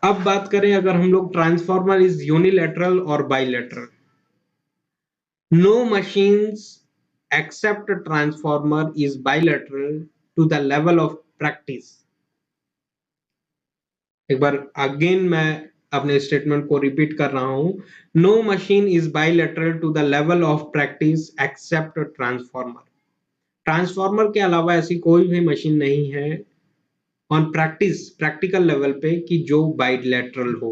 अब बात करें अगर हम लोग ट्रांसफॉर्मर इज यूनिलैटरल और bilateral. No machines except transformer is bilateral to the level of practice. एक बार अगेन मैं अपने स्टेटमेंट को रिपीट कर रहा हूं। No machine is bilateral to the level of practice except transformer. Transformer के अलावा ऐसी कोई भी मशीन नहीं है ऑन प्रैक्टिकल लेवल पे कि जो बाइलैटरल हो।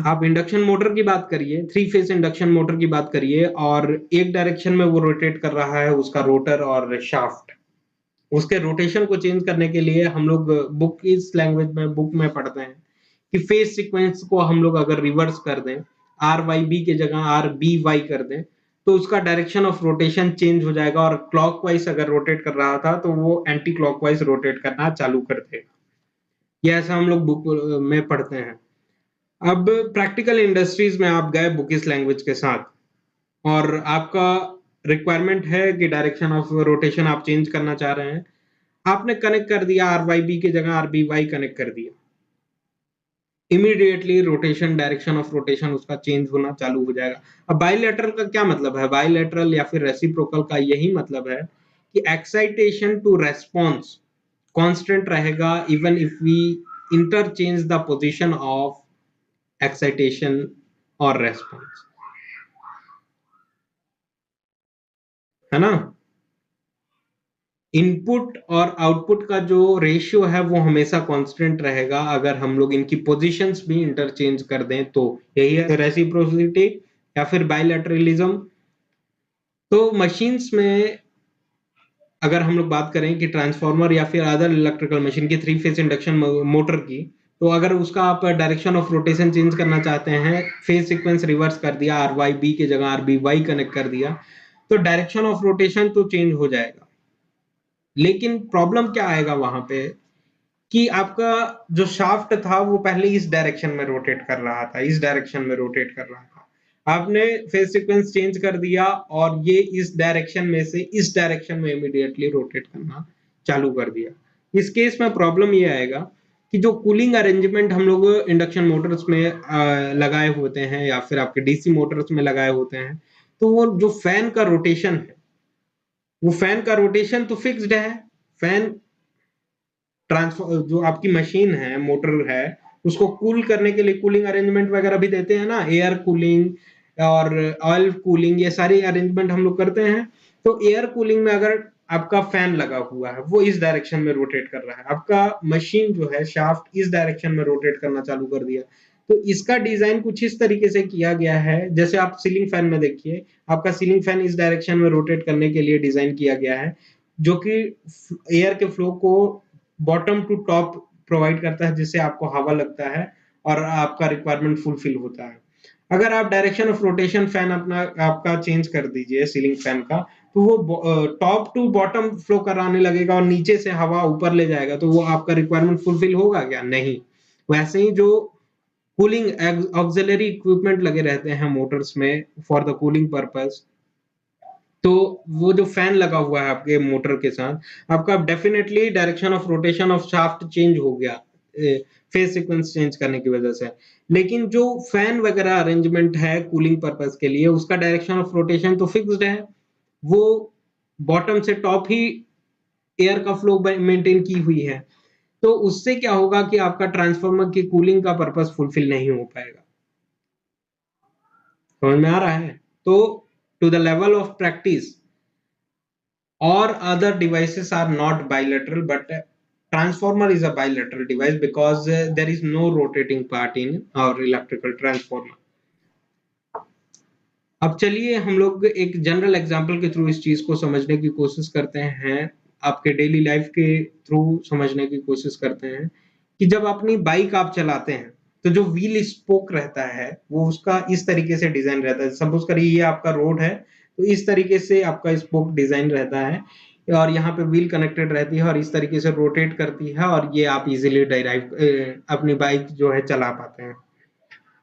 आप इंडक्शन मोटर की बात करिए, थ्री फेज इंडक्शन मोटर की बात करिए, और एक डायरेक्शन में वो रोटेट कर रहा है उसका रोटर और शाफ्ट। उसके रोटेशन को चेंज करने के लिए हम लोग बुक इस लैंग्वेज में बुक में पढ़ते हैं कि फेज सीक्वेंस को हम लोग अगर रिवर्स कर दें, आर वाई बी के जगह आर बी वाई कर दें, तो उसका डायरेक्शन ऑफ रोटेशन चेंज हो जाएगा, और क्लॉकवाइज अगर रोटेट कर रहा था तो वो एंटी क्लॉकवाइज रोटेट करना चालू कर देगा। ये ऐसा हम लोग बुक में पढ़ते हैं। अब प्रैक्टिकल इंडस्ट्रीज में आप गए बुकिश लैंग्वेज के साथ, और आपका रिक्वायरमेंट है कि डायरेक्शन ऑफ रोटेशन आप चेंज करना चाह रहे हैं। आपने कनेक्ट कर दिया, आर वाई बी के जगह आर बी वाई कनेक्ट कर दिया, immediately rotation, direction of rotation उसका चेंज होना चालू हो जाएगा। अब बाइलेटरल का क्या मतलब है? बाइलेटरल या फिर रेसिप्रोकल का यही मतलब है कि एक्साइटेशन टू रेस्पॉन्स कांस्टेंट रहेगा even if we interchange the position of excitation और रेस्पॉन्स, है ना। इनपुट और आउटपुट का जो रेशियो है वो हमेशा कांस्टेंट रहेगा अगर हम लोग इनकी पोजीशंस भी इंटरचेंज कर दें तो। यही है रेसिप्रोसिटी या फिर बाइलैटरलिज्म। तो मशीन्स में अगर हम लोग बात करें कि ट्रांसफार्मर या फिर अदर इलेक्ट्रिकल मशीन की थ्री फेज इंडक्शन मोटर की, तो अगर उसका आप डायरेक्शन ऑफ रोटेशन चेंज करना चाहते हैं, फेज सीक्वेंस रिवर्स कर दिया, आर वाई बी के जगह आर बी वाई कनेक्ट कर दिया, तो डायरेक्शन ऑफ रोटेशन तो चेंज हो जाएगा। लेकिन प्रॉब्लम क्या आएगा वहां पे कि आपका जो शाफ्ट था वो पहले इस डायरेक्शन में रोटेट कर रहा था, इस डायरेक्शन में रोटेट कर रहा था। आपने फेज सीक्वेंस चेंज कर दिया और ये इस डायरेक्शन में से इस डायरेक्शन में इमीडिएटली रोटेट करना चालू कर दिया। इस केस में प्रॉब्लम ये आएगा कि जो कूलिंग अरेंजमेंट हम लोग इंडक्शन मोटर्स में लगाए होते हैं या फिर आपके डीसी मोटर्स में लगाए होते हैं, तो वो जो फैन का रोटेशन है, वो फैन का रोटेशन तो फिक्स्ड है। फैन ट्रांसफर जो आपकी मशीन है, मोटर है, उसको कूल करने के लिए कूलिंग अरेंजमेंट वगैरह भी देते हैं ना, एयर कूलिंग और ऑयल कूलिंग, ये सारी अरेंजमेंट हम लोग करते हैं। तो एयर कूलिंग में अगर आपका फैन लगा हुआ है, वो इस डायरेक्शन में रोटेट कर रहा है, आपका मशीन जो है शाफ्ट इस डायरेक्शन में रोटेट करना चालू कर दिया, तो इसका डिजाइन कुछ इस तरीके से किया गया है। जैसे आप सीलिंग फैन में देखिए, आपका सीलिंग फैन इस डायरेक्शन में रोटेट करने के लिए डिजाइन किया गया है, जो कि एयर के फ्लो को बॉटम टू टॉप प्रोवाइड करता है, जिससे आपको हवा लगता है और आपका रिक्वायरमेंट फुलफिल होता है। अगर आप डायरेक्शन ऑफ रोटेशन फैन अपना आपका चेंज कर दीजिए सीलिंग फैन का, तो वो टॉप टू बॉटम फ्लो कराने लगेगा और नीचे से हवा ऊपर ले जाएगा, तो वो आपका रिक्वायरमेंट फुलफिल होगा क्या? नहीं। वैसे ही जो कूलिंग ऑक्सिलरी इक्विपमेंट लगे रहते हैं मोटर्स में फॉर द कूलिंग पर्पस, तो वो जो फैन लगा हुआ है आपके मोटर के साथ, आपका definitely direction of rotation of shaft change हो गया फेज सीक्वेंस चेंज करने की वजह से। लेकिन जो फैन वगैरह अरेंजमेंट है कूलिंग पर्पस के लिए, उसका डायरेक्शन ऑफ रोटेशन तो फिक्स्ड है। वो बॉटम से टॉप ही एयर का फ्लो मेंटेन की हुई है। तो उससे क्या होगा कि आपका ट्रांसफार्मर की कूलिंग का पर्पस फुलफिल नहीं हो पाएगा। समझ में आ रहा है? तो to the level of practice, or other devices are not bilateral, but transformer is a bilateral device because there is no rotating part in our electrical transformer. अब चलिए हम लोग एक जनरल एग्जांपल के थ्रू इस चीज को समझने की कोशिश करते हैं, आपके डेली लाइफ के थ्रू समझने की कोशिश करते हैं कि जब अपनी बाइक आप चलाते हैं, तो जो व्हील स्पोक रहता है वो उसका इस तरीके से डिजाइन रहता है। सपोज करिए ये आपका रोड है, तो इस तरीके से आपका स्पोक डिजाइन रहता है, और यहाँ पे व्हील कनेक्टेड रहती है और इस तरीके से रोटेट करती है, और ये आप इजीली ड्राइव अपनी बाइक जो है चला पाते हैं।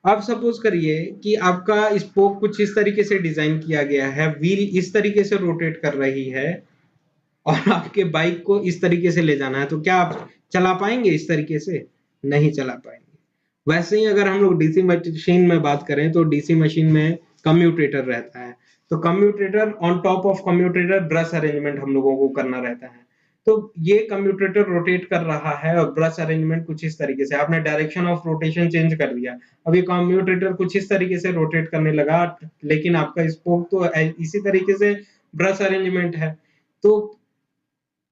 आप सपोज करिए कि आपका स्पोक कुछ इस तरीके से डिजाइन किया गया है, व्हील इस तरीके से रोटेट कर रही है, और आपके बाइक को इस तरीके से ले जाना है, तो क्या आप चला पाएंगे इस तरीके से? नहीं चला पाएंगे। वैसे ही अगर हम लोग डीसी मशीन में बात करें तो डीसी मशीन में कम्यूटेटर रहता है, तो commutator on top of commutator brush arrangement हम लोगों को करना रहता है। तो ये कम्यूटेटर रोटेट कर रहा है और ब्रश अरेंजमेंट कुछ इस तरीके से, आपने डायरेक्शन ऑफ रोटेशन चेंज कर दिया, अब ये कम्यूटेटर कुछ इस तरीके से रोटेट करने लगा, लेकिन आपका स्पोक तो इसी तरीके से ब्रश अरेंजमेंट है, तो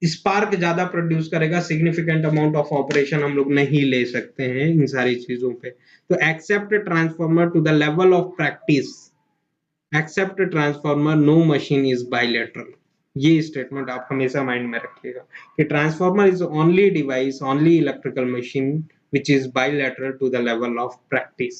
स्पार्क ज्यादा प्रोड्यूस करेगा, सिग्निफिकेंट अमाउंट ऑफ ऑपरेशन हम लोग नहीं ले सकते हैं इन सारी चीजों पे। तो except transformer to the level of practice, except transformer no machine is bilateral. ये स्टेटमेंट आप हमेशा माइंड में रखिएगा कि transformer is only device, only electrical machine which is bilateral to the level of practice.